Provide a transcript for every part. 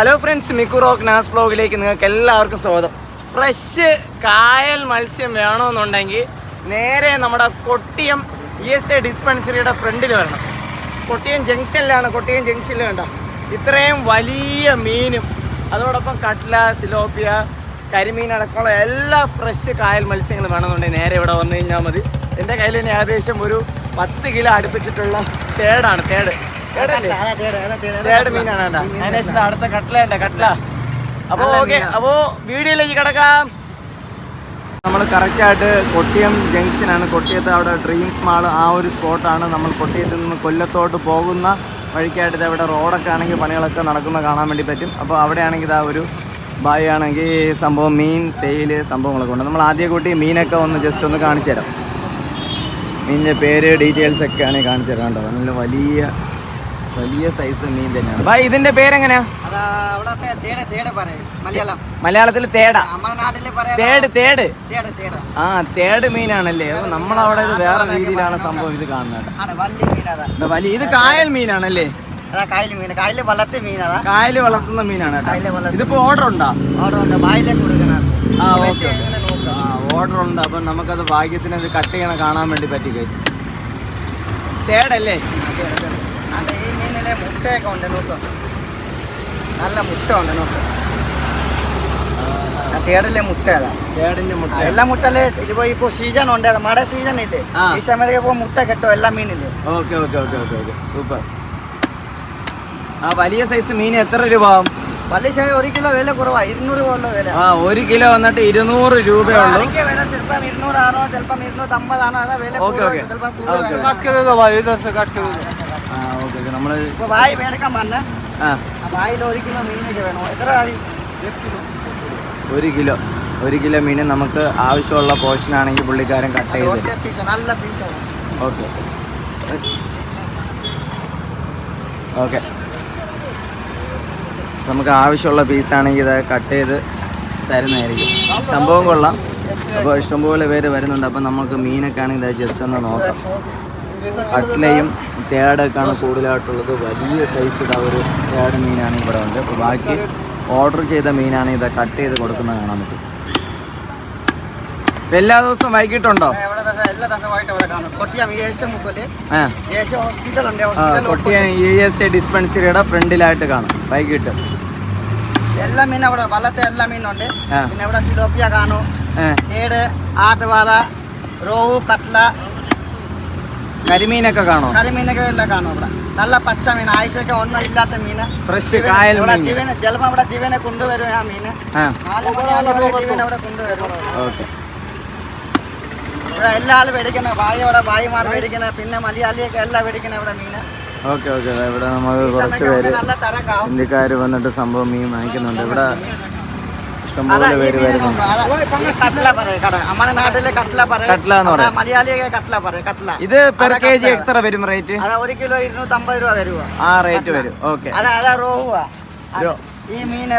Hello friends, Miku rock നാസ് ബ്ലോഗിലേക്ക് നിങ്ങൾക്ക് എല്ലാവർക്കും സ്വാഗതം. ഫ്രഷ് കായൽ മത്സ്യം വേണമെന്നുണ്ടെങ്കിൽ നേരെ നമ്മുടെ കൊട്ടിയം ESA ഡിസ്പെൻസറിയുടെ ഫ്രണ്ടിൽ വരണം. കൊട്ടിയം ജംഗ്ഷനിൽ വേണ്ട ഇത്രയും വലിയ മീനും അതോടൊപ്പം കട്ട്ല, സിലോപ്പിയ, കരിമീൻ അടക്കമുള്ള എല്ലാ ഫ്രഷ് കായൽ മത്സ്യങ്ങളും വേണമെന്നുണ്ടെങ്കിൽ നേരെ ഇവിടെ വന്നു കഴിഞ്ഞാൽ മതി. എൻ്റെ കയ്യിൽ തന്നെ ഏകദേശം ഒരു 10 കിലോ അടുപ്പിച്ചിട്ടുള്ള തേട് മീനാണ് കേട്ടോ. അതിനേശം അടുത്ത കട്ട്ല. അപ്പോൾ ഓക്കെ, അപ്പോൾ വീഡിയോയിലേക്ക് കിടക്കാം. നമ്മൾ കറക്റ്റായിട്ട് കൊട്ടിയം ജംഗ്ഷനാണ്. കൊട്ടിയത്ത് അവിടെ ഡ്രീംസ് മാൾ ആ ഒരു സ്പോട്ടാണ്. നമ്മൾ കൊട്ടിയത്ത് നിന്ന് കൊല്ലത്തോട്ട് പോകുന്ന വഴിക്കായിട്ട് അവിടെ റോഡൊക്കെ ആണെങ്കിൽ പണികളൊക്കെ നടക്കുന്ന കാണാൻ വേണ്ടി പറ്റും. അപ്പോൾ അവിടെയാണെങ്കിൽ ഇതാ ഒരു ബായ് ആണെങ്കിൽ സംഭവം മീൻ സെയിൽ സംഭവങ്ങളൊക്കെ ഉണ്ട്. നമ്മൾ ആദ്യം കൂട്ടി മീനൊക്കെ ഒന്ന് ജസ്റ്റ് ഒന്ന് കാണിച്ചു തരാം. മീനിൻ്റെ പേര് ഡീറ്റെയിൽസ് ഒക്കെ ആണെങ്കിൽ കാണിച്ചു തരാം കേട്ടോ. നല്ല വലിയ സൈസ് മീൻ തന്നെയാണ്. ഭായ് ഇതിന്റെ പേരെങ്ങനെയാ? മലയാളത്തിൽ തേട. തേട് ആ തേട് മീനാണല്ലേ. നമ്മളവിടെ ഇത് വേറെ രീതിയിലാണ് സംഭവം ഇത് കാണുന്നത്. വലിയ ഇത് കായൽ മീനാണല്ലേ? കായൽ വളർത്തുന്ന മീനാണ് കേട്ടോ. ഇതിപ്പോ ഓർഡർ ഉണ്ടോ? ഓർഡർ ഉണ്ട്. അപ്പം നമുക്കത് ഭാഗ്യത്തിന് അത് കട്ട് ചെയ്യണം കാണാൻ വേണ്ടി പറ്റി ഗൈസ്. തേടല്ലേ? ഈ മീനിലെ മുട്ടയൊക്കെ ഉണ്ട്, നോക്ക്. നല്ല മുട്ട ഉണ്ട്, നോക്ക്. തേടിലെ മുട്ട ഏതാ? തേടിന്റെ മുട്ട. എല്ലാ മുട്ടല് ഇപ്പൊ സീസൺ ഉണ്ട്, മഴ സീസൺ ഇല്ലേ? ഈ സമയത്ത് ഇപ്പൊ മുട്ട കിട്ടും എല്ലാ മീനില്ലേ. Okay super. ആ വലിയ സൈസ് മീൻ എത്ര രൂപ? വലിയ സൈസ് 1 കിലോ വില കുറവാ, 200 രൂപ വില. 1 കിലോ വന്നിട്ട് 200 രൂപയുള്ളൂ. ചിലപ്പം 200 ആണോ, ചിലപ്പം 250 ആണോ, അതാ വില. നമ്മള് വായി മേടിക്കാൻ പറഞ്ഞ വായിൽ 1 കിലോ മീനൊക്കെ വേണോ? എത്ര? 1 കിലോ മീൻ നമുക്ക് ആവശ്യമുള്ള പോർഷൻ ആണെങ്കിൽ പുള്ളിക്കാരൻ കട്ട് ചെയ്ത് നല്ല പീസാണ്. ഓക്കെ നമുക്ക് ആവശ്യമുള്ള പീസാണെങ്കിൽ ഇത് കട്ട് ചെയ്ത് തരുന്നതായിരിക്കും. സംഭവം കൊള്ളാം. അപ്പോൾ ഇഷ്ടംപോലെ പേര് വരുന്നുണ്ട്. അപ്പോൾ നമുക്ക് മീനൊക്കെ ആണെങ്കിൽ ഇത് ജസ്റ്റ് ഒന്ന് നോക്കാം. കട്ട്ലയും തേടൊക്കെയാണ് കൂടുതലായിട്ടുള്ളത്. വലിയ സൈസ് ഇതാ ഒരു തേട് മീനാണ് ഇവിടെ ഉണ്ട്. അപ്പോൾ ബാക്കി ഓർഡർ ചെയ്ത മീനാണ് ഇത് കട്ട് ചെയ്ത് കൊടുക്കുന്നത് കാണാൻ പറ്റും. എല്ലാ ദിവസവും വൈകിട്ടുണ്ടോ? കൊട്ടിയം ESA ഡിസ്പെൻസറിയുടെ ഫ്രണ്ടിലായിട്ട് കാണും വൈകിട്ട്. എല്ലാ മീനും അവിടെ വള്ളത്തെ എല്ലാ മീനുണ്ട്. പിന്നെ ഇവിടെ സിലോപ്പിയ കാണും, തേട്, ആട്ടുവാല, റോഹു, കട്ട്ല, കരിമീനൊക്കെ കാണോ? കരിമീനൊക്കെ എല്ലാം കാണും ഇവിടെ. നല്ല പച്ച മീൻ, ആഴ്ചയൊക്കെ ഒന്നും ഇല്ലാത്ത മീന്, ഫ്രഷ് കായൽ. ചിലപ്പോ ഇവിടെ ജീവനെ കൊണ്ടുവരും. ആ മീന് 4 മണി ജീവൻ അവിടെ കൊണ്ടുവരും. ഇവിടെ എല്ലാ ആളും മേടിക്കുന്നത്. ഭായിമാർ മേടിക്കുന്നത്, പിന്നെ മലയാളിയൊക്കെ എല്ലാം മേടിക്കുന്നത് ഇവിടെ മീന്. ഓക്കെ ഇവിടെ നമുക്ക് കുറച്ച് പേര് ഇന്ത്യക്കാർ വന്നിട്ട് സംഭവം മീൻ വാങ്ങിക്കുന്നുണ്ട്. ഇവിടെ ഇഷ്ടംപോലെ പേര് വരുന്നുണ്ട്. ഇത് പെർ kg എത്ര വരും റേറ്റ്? 1 കിലോ 250 രൂപ വരുമോ? ആ റേറ്റ് വരും. ഓക്കെ അതാ റോഹുവാ. ഈ മീന്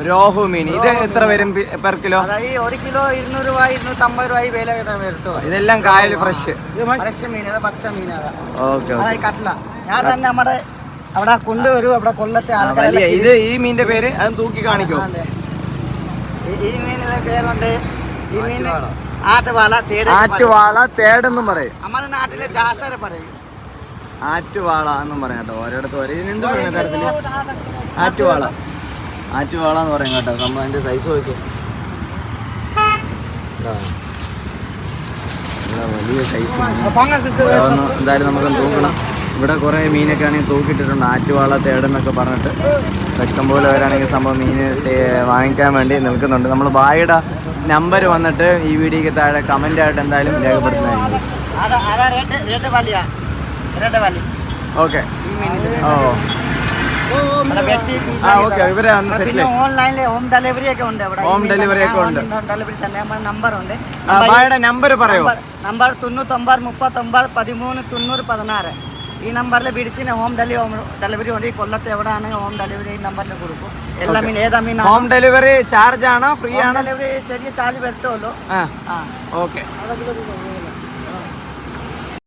രോഹു മീൻ. ഇത് എത്ര വരും പെർ കിലോ? 1 കിലോ 200 രൂപ 250 രൂപ വില വരട്ടോ. ഇതെല്ലാം കായൽ ഫ്രഷ് മീൻ, പച്ച മീനാണ്. ഓക്കെ കട്ട്ല ഞാൻ തന്നെ നമ്മുടെ അവിടെ കൊണ്ടുവരും. അവിടെ കൊല്ലത്തെ ആൾക്കാർ. ഇത് ഈ മീനിന്റെ പേര് അത് തൂക്കി കാണിക്കോ? ഈ മീനിലെ പേരുണ്ട്. ഈ മീൻ ആറ്റുവാള തേടെന്നും പറയും. നമ്മുടെ നാട്ടിലെ ജാസര പറയും. ആറ്റുവാള എന്നും പറയാം കേട്ടോ. ഒരിടത്ത് ഒരേ എന്ത് പറയുന്ന തരത്തില് ആറ്റുവാള എന്ന് പറയും കേട്ടോ. നമ്മൾ അതിന്റെ സൈസ് നോക്കിയോ, വലിയ സൈസ്. എന്തായാലും നമുക്ക് തൂക്കണം. ഇവിടെ കുറേ മീനൊക്കെ ആണെങ്കിൽ തൂക്കിയിട്ടിട്ടുണ്ട്. ആറ്റുവാള തേടെന്നൊക്കെ പറഞ്ഞിട്ട് ഇഷ്ടംപോലെ പേരാണെങ്കിൽ സംഭവം മീൻ വാങ്ങിക്കാൻ വേണ്ടി നിൽക്കുന്നുണ്ട്. നമ്മൾ ബായുടെ നമ്പർ വന്നിട്ട് ഈ വീഡിയോക്ക് താഴെ കമൻ്റ് ആയിട്ട് എന്തായാലും രേഖപ്പെടുത്തുന്നതായിരിക്കും. ഓക്കെ ഇവരെ ഓൺലൈനിൽ ഹോം ഡെലിവറി ഒക്കെ ഉണ്ട്. ഡെലിവറി തന്നെ നമ്പർ ഉണ്ട്. ബായുടെ നമ്പർ പറയോ? നമ്പർ 99 39 13 90 16. ഈ നമ്പറിൽ വിളിച്ചിന് ഹോം ഡെലിവറി ഉണ്ട്. കൊല്ലത്ത് എവിടെ ആണെങ്കിൽ ഹോം ഡെലിവറി ഈ നമ്പറിൽ കൊടുക്കും. എല്ലാ മീൻ ഏതാ മീൻ ഹോം ഡെലിവറി ചാർജ് ആണോ ഫ്രീ ആണോ? ഡെലിവറി ചെറിയ ചാർജ് വരുത്തുമല്ലോ. ഓക്കെ